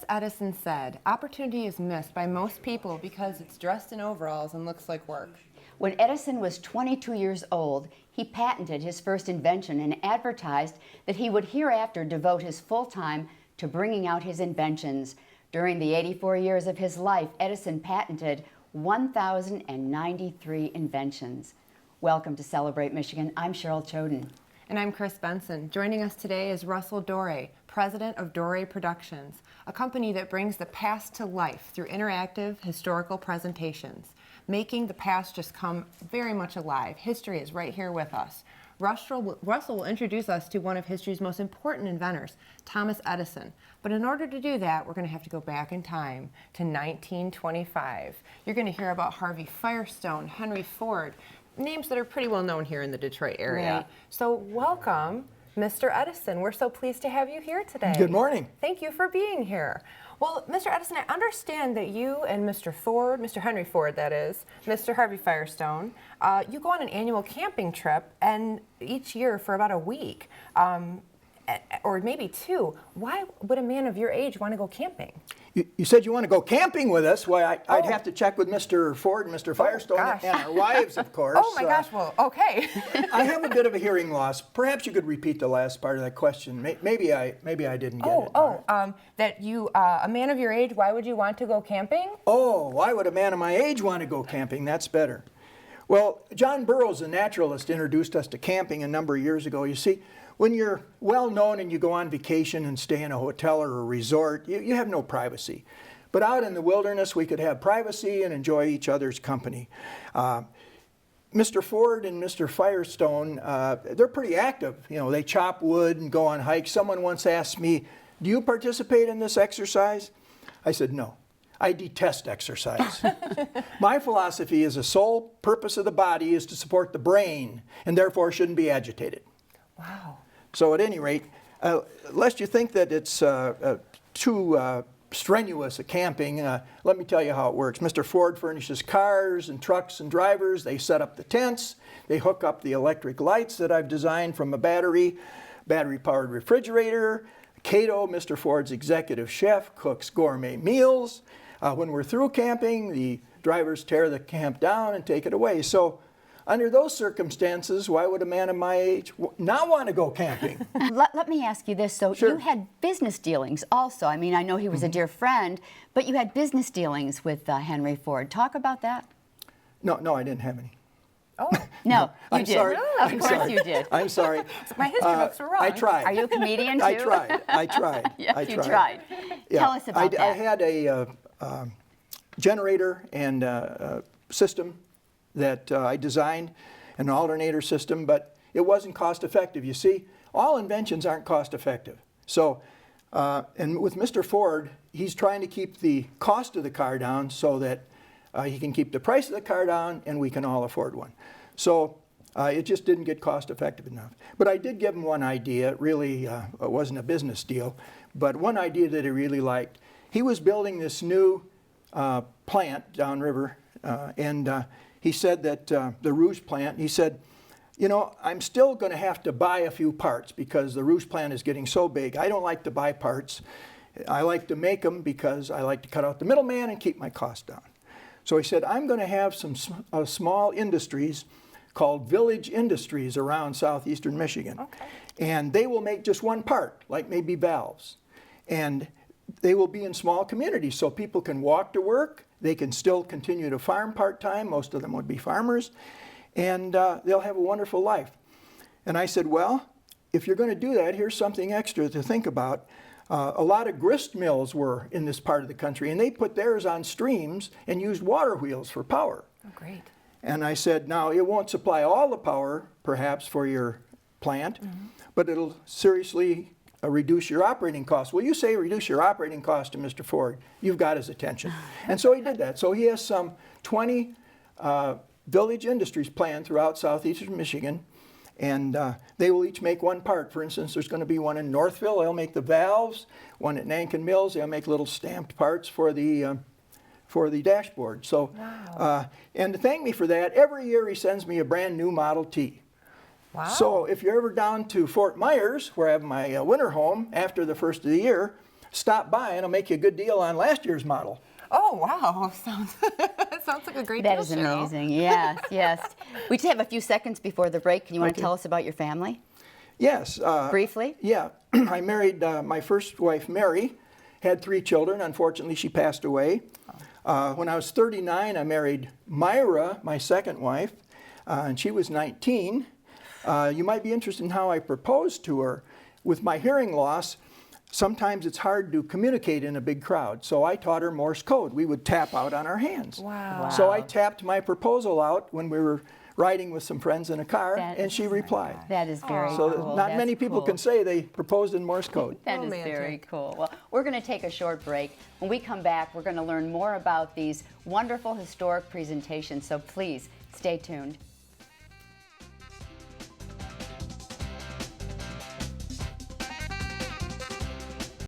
Edison said, "Opportunity is missed by most people because it's dressed in overalls and looks like work." When Edison was 22 years old, he patented his first invention and advertised that he would hereafter devote his full time to bringing out his inventions. During the 84 years of his life, Edison patented 1,093 inventions. Welcome to Celebrate Michigan. I'm Cheryl Choden. And I'm Chris Benson. Joining us today is Russell Doré, president of Doré Productions, a company that brings the past to life through interactive historical presentations, making the past just come very much alive. History is right here with us. Russell will introduce us to one of history's most important inventors, Thomas Edison. But in order to do that, we're going to have to go back in time to 1925. You're going to hear about Harvey Firestone, Henry Ford, names that are pretty well known here in the Detroit area. Right. So welcome, Mr. Edison. We're so pleased to have you here today. Good morning. Thank you for being here. Well, Mr. Edison, I understand that you and Mr. Ford, Mr. Henry Ford that is, Mr. Harvey Firestone, you go on an annual camping trip and each year for about a week, or maybe two. Why would a man of your age want to go camping? You said you want to go camping with us. Well, I'd have to check with Mr. Ford and Mr. Firestone and our wives, of course. Oh my gosh, well, okay. I have a bit of a hearing loss. Perhaps you could repeat the last part of that question. Maybe I didn't get it. That you, a man of your age, why would you want to go camping? Oh, why would a man of my age want to go camping? That's better. Well, John Burroughs, the naturalist, introduced us to camping a number of years ago. You see, when you're well known and you go on vacation and stay in a hotel or a resort, you have no privacy. But out in the wilderness, we could have privacy and enjoy each other's company. Mr. Ford and Mr. Firestone, they're pretty active. You know, they chop wood and go on hikes. Someone once asked me, "Do you participate in this exercise?" I said, "No. I detest exercise." My philosophy is the sole purpose of the body is to support the brain and therefore shouldn't be agitated. Wow. So at any rate, lest you think that it's too strenuous a camping, let me tell you how it works. Mr. Ford furnishes cars and trucks and drivers. They set up the tents. They hook up the electric lights that I've designed from a battery-powered refrigerator. Cato, Mr. Ford's executive chef, cooks gourmet meals. When we're through camping, the drivers tear the camp down and take it away. So under those circumstances, why would a man of my age not want to go camping? Let me ask you this. So Sure. you had business dealings also. I mean, I know he was a dear friend, but you had business dealings with Henry Ford. Talk about that. No, I didn't have any. Oh. No, you I'm did. sorry. Of I'm course sorry. you did. I'm sorry. My history books were wrong. I tried. Are you a comedian too? I tried. Yes, you tried. Yeah. Tell us about that. I had a generator and system that I designed, an alternator system, but it wasn't cost effective. You see, all inventions aren't cost effective. So, and with Mr. Ford, he's trying to keep the cost of the car down so that he can keep the price of the car down and we can all afford one. So it just didn't get cost effective enough. But I did give him one idea. It really it wasn't a business deal, but one idea that he really liked. He was building this new plant downriver, and he said that the Rouge plant, he said, "You know, I'm still going to have to buy a few parts because the Rouge plant is getting so big. I don't like to buy parts. I like to make them because I like to cut out the middleman and keep my costs down." So he said, "I'm going to have some small industries called village industries around southeastern Michigan. Okay. And they will make just one part, like maybe valves. And they will be in small communities so people can walk to work. They can still continue to farm part-time. Most of them would be farmers. And they'll have a wonderful life." And I said, "Well, if you're going to do that, here's something extra to think about. A lot of grist mills were in this part of the country, and they put theirs on streams and used water wheels for power." Oh, great. And I said, "Now, it won't supply all the power, perhaps, for your plant, but it'll seriously reduce your operating costs." Well, you say reduce your operating costs to Mr. Ford, you've got his attention. And so he did that. So he has some 20 village industries planned throughout southeastern Michigan, and they will each make one part. For instance, there's going to be one in Northville. They'll make the valves. One at Nankin Mills. They'll make little stamped parts for the dashboard. So, wow. And to thank me for that, every year he sends me a brand new Model T. Wow. So if you're ever down to Fort Myers, where I have my winter home, after the first of the year, stop by and I'll make you a good deal on last year's model. Oh, wow. Sounds sounds like a great That deal, is Cheryl. amazing. Yes, yes. We just have a few seconds before the break. Can you want to tell us about your family? Yes. Briefly? Yeah. I married my first wife, Mary, had 3 children. Unfortunately, she passed away. When I was 39, I married Myra, my second wife, and she was 19. You might be interested in how I proposed to her. With my hearing loss, sometimes it's hard to communicate in a big crowd, so I taught her Morse code. We would tap out on our hands. Wow. So I tapped my proposal out when we were riding with some friends in a car, and she replied. That is very So cool. not That's many people cool. can say they proposed in Morse code. That is very Romantic. cool. Well, we're going to take a short break. When we come back, we're going to learn more about these wonderful historic presentations, so please stay tuned.